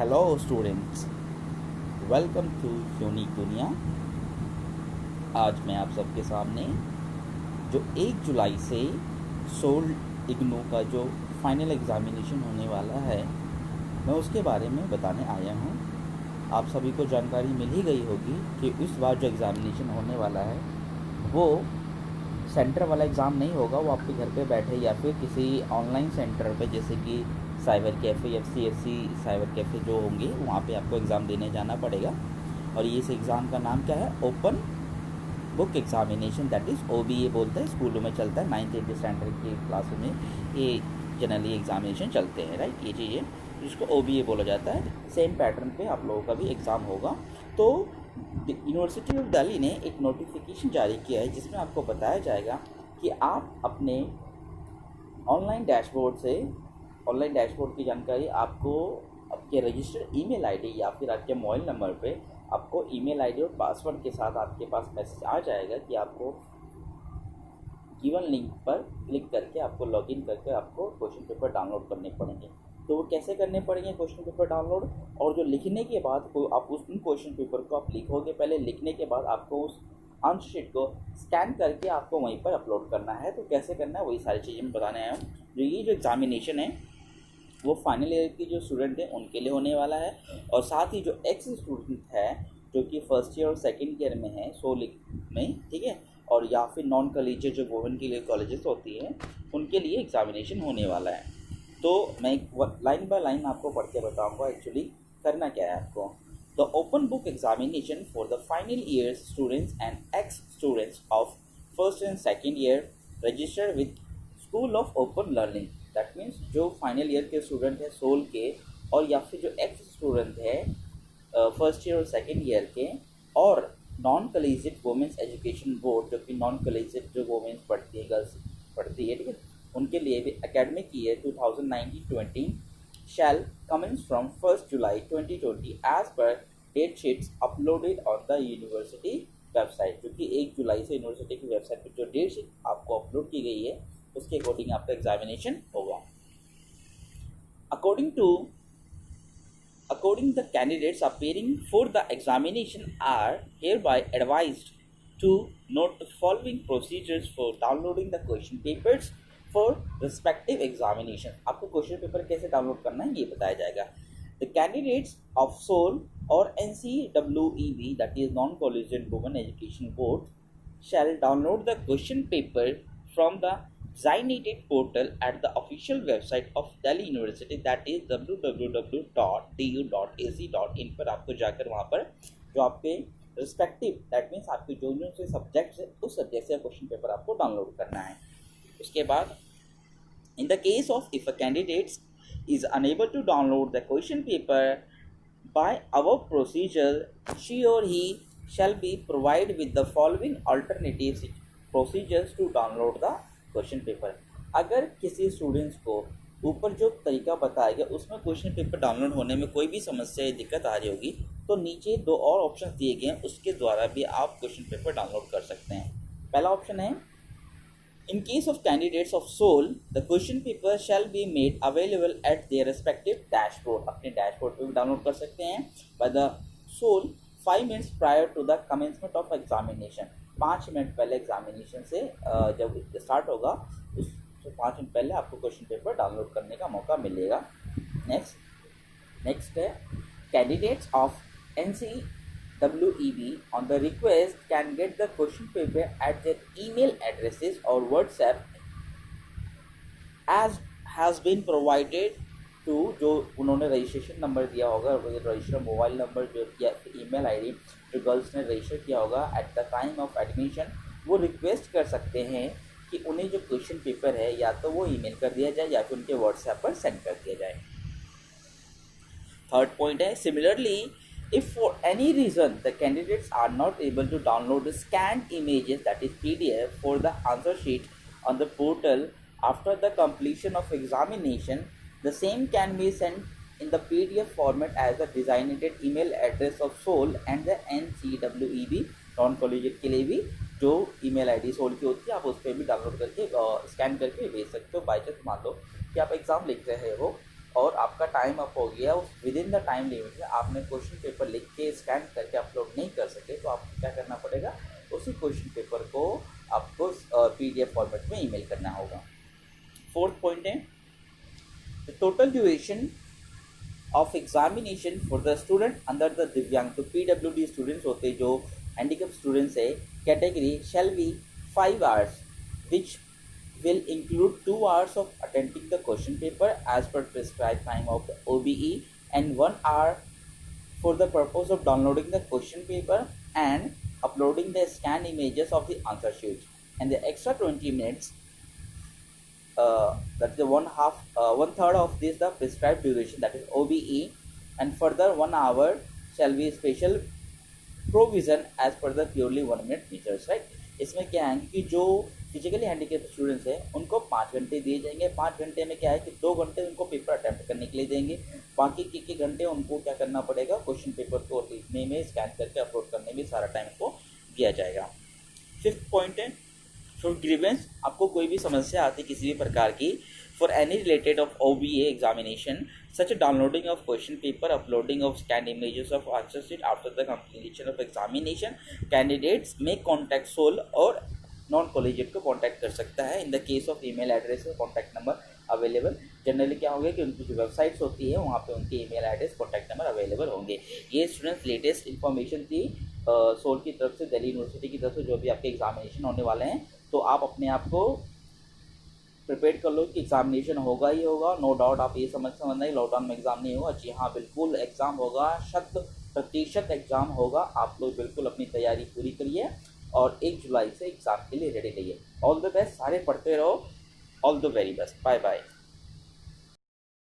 Hello students, welcome to unique दुनिया। आज मैं आप सबके सामने जो 1 जुलाई से सोल इग्नू का जो फाइनल एग्ज़ामिनेशन होने वाला है, मैं उसके बारे में बताने आया हूँ। आप सभी को जानकारी मिल ही गई होगी कि इस बार जो एग्ज़ामिनेशन होने वाला है वो सेंटर वाला एग्ज़ाम नहीं होगा। वो आपके घर पे बैठे या फिर किसी ऑनलाइन सेंटर पे, जैसे कि साइबर कैफ़े या CFC साइबर कैफ़े जो होंगे, वहाँ पे आपको एग्ज़ाम देने जाना पड़ेगा। और ये इस एग्ज़ाम का नाम क्या है? Open book examination, that is OBA बोलते हैं। स्कूलों में चलता है, 9th-8th स्टैंडर्ड की क्लासों में ये जनरली एग्ज़ामिनेशन चलते हैं, राइट। ये चीज़ें जिसको OBA बोला जाता है। सेम पैटर्न पे आप लोगों का भी एग्ज़ाम होगा। तो यूनिवर्सिटी ऑफ दिल्ली ने एक नोटिफिकेशन जारी किया है जिसमें आपको बताया जाएगा कि आप अपने ऑनलाइन डैशबोर्ड की जानकारी आपको आपके रजिस्टर्ड ईमेल आईडी या फिर आपके मोबाइल नंबर पे आपको ईमेल आईडी और पासवर्ड के साथ आपके पास मैसेज आ जाएगा कि आपको गिवन लिंक पर क्लिक करके आपको लॉगिन करके आपको क्वेश्चन पेपर डाउनलोड करने पड़ेंगे। तो वो कैसे करने पड़ेंगे क्वेश्चन पेपर डाउनलोड? और जो लिखने के बाद आप उस क्वेश्चन पेपर को आप लिखोगे, पहले लिखने के बाद आपको उस आंसर शीट को स्कैन करके आपको वहीं पर अपलोड करना है। तो कैसे करना है वही सारी चीज़ें मैं बताने आया हूँ। जो एग्ज़ामिनेशन है वो फाइनल ईयर के जो स्टूडेंट हैं उनके लिए होने वाला है, और साथ ही जो एक्स स्टूडेंट है जो कि फर्स्ट ईयर और सेकेंड ईयर में है सोल में, ठीक है, और या फिर नॉन कॉलेज जो वुमेन के लिए कॉलेजेस होती हैं उनके लिए एग्ज़ामिनेशन होने वाला है। तो मैं लाइन बाय लाइन आपको पढ़ के बताऊँगा एक्चुअली करना क्या है आपको। The open book examination for the final year students and ex students of first and second year registered with School of Open Learning, that means जो फाइनल ईयर के स्टूडेंट हैं सोल के, और या फिर जो एक्स स्टूडेंट है first year और सेकेंड ईयर के, और Non Collegiate Women's Education Board जो कि नॉन कॉलेजिएट जो वुमेन्स पढ़ती है, गर्ल्स पढ़ती है, ठीक है, उनके लिए भी academic year 2019-20 shall commence from 1st July 2020 as per date sheets uploaded on the university website, जो कि 1 जुलाई से यूनिवर्सिटी की वेबसाइट पर जो डेट शीट आपको अपलोड की गई है उसके अकॉर्डिंग आपका एग्जामिनेशन होगा। According the candidates appearing for the examination are hereby advised to note the following procedures for downloading the question papers for respective examination। आपको क्वेश्चन पेपर कैसे डाउनलोड करना है ये बताया जाएगा। The candidates of SOL or NCWEB, that is Non-Collegiate Women Education Board, shall download the question paper from the designated portal at the official website of Delhi University, that is www.du.ac.in पर आपको जाकर वहाँ पर जो आपके respective, that means आपके जो से सब्जेक्ट्स है उस सब्जेक्ट से क्वेश्चन पेपर आपको डाउनलोड करना है। उसके बाद in the case of if a candidate is unable to download the question paper by our procedure, she or he shall be provided with the following alternatives procedures to download the question paper. अगर किसी students को ऊपर जो तरीका बताया गया उसमें question paper download होने में कोई भी समस्या या दिक्कत आ रही होगी तो नीचे 2 और ऑप्शन दिए गए हैं, उसके द्वारा भी आप क्वेश्चन पेपर डाउनलोड कर सकते हैं। पहला ऑप्शन है, in case of candidates of SOL the question paper shall be made available at their respective dashboard, अपने डैशबोर्ड पर भी डाउनलोड कर सकते हैं by the SOL 5 minutes prior to the commencement of examination. 5 minute पहले examination से जब start होगा उस 5 मिनट पहले आपको क्वेश्चन पेपर डाउनलोड करने का मौका मिलेगा। नेक्स्ट है, candidates of NCWEB on the request can get the question paper at their email addresses or WhatsApp as has been provided to, जो उन्होंने रजिस्ट्रेशन नंबर दिया होगा, रजिस्टर मोबाइल नंबर जो या ईमेल आईडी जो गर्ल्स ने register किया होगा at the time of admission, वो रिक्वेस्ट कर सकते हैं कि उन्हें जो क्वेश्चन पेपर है या तो वो ईमेल कर दिया जाए या फिर उनके व्हाट्सएप पर सेंड कर दिया जाए। थर्ड पॉइंट है, similarly if for any reason the candidates are not able to download the scanned images, that is PDF, for the answer sheet on the portal after the completion of examination, the same can be sent in the PDF format as the designated email address of SOL and the NCWEB non collegiate के लिए भी जो email ID soul की होती है आप उस पर भी डाउनलोड करके स्कैन करके भेज सकते हो। बाई चांस मान लो कि आप एग्ज़ाम लिख रहे हो और आपका टाइम अप हो गया, उस with in the time limit में आपने क्वेश्चन पेपर लिख के स्कैन करके अपलोड नहीं कर सके, तो आपको क्या करना पड़ेगा, उसी क्वेश्चन पेपर को आपको PDF फॉर्मेट में ईमेल करना होगा। फोर्थ पॉइंट है the total duration of examination for the student under the दिव्यांग, तो PWD स्टूडेंट्स होते जो हैंडीकैप स्टूडेंट्स है category shall be 5 hours which will include 2 hours of attending the question paper as per prescribed time of the OBE and 1 hour for the purpose of downloading the question paper and uploading the scanned images of the answer sheets, and the extra 20 minutes that is the one third of this the prescribed duration, that is OBE, and further 1 hour shall be special provision as per the purely 1 minute measures, right। इसमें क्या है कि जो physically handicap students हैं उनको 5 घंटे दिए जाएंगे। 5 घंटे में क्या है कि 2 घंटे उनको पेपर अटेम्प्ट करने के लिए देंगे, बाकी के घंटे उनको क्या करना पड़ेगा, क्वेश्चन पेपर को लिखने में, स्कैन करके अपलोड करने में सारा टाइम को दिया जाएगा। फिफ्थ पॉइंट है फॉर ग्रीवेंस, आपको कोई भी समस्या आती किसी भी प्रकार की for any related of OBA examination such downloading of question paper, uploading of scan images of answer sheet after the completion of examination, candidates में कॉन्टैक्ट सोल और नॉन कॉलेजिएट को कॉन्टैक्ट कर सकता है। In the case of email address और contact number available, generally क्या होगा कि उनकी जो वेबसाइट्स होती है वहाँ पे उनके email address, contact number available होंगे। ये स्टूडेंट्स लेटेस्ट इन्फॉर्मेशन थी सोल की तरफ से, दिल्ली यूनिवर्सिटी की तरफ से, जो भी आपके एग्जामिनेशन होने वाले हैं। तो आप अपने आप को प्रिपेयर कर लो कि एग्जामिनेशन होगा ही होगा, नो डाउट। आप ये समझना नहीं लॉकडाउन में एग्ज़ाम नहीं होगा, जी हाँ बिल्कुल एग्ज़ाम होगा, 100% एग्ज़ाम होगा। आप लोग बिल्कुल अपनी तैयारी पूरी करिए और 1 जुलाई से एग्ज़ाम के लिए रेडी रहिए। ऑल द बेस्ट, सारे पढ़ते रहो, all the very best, bye bye.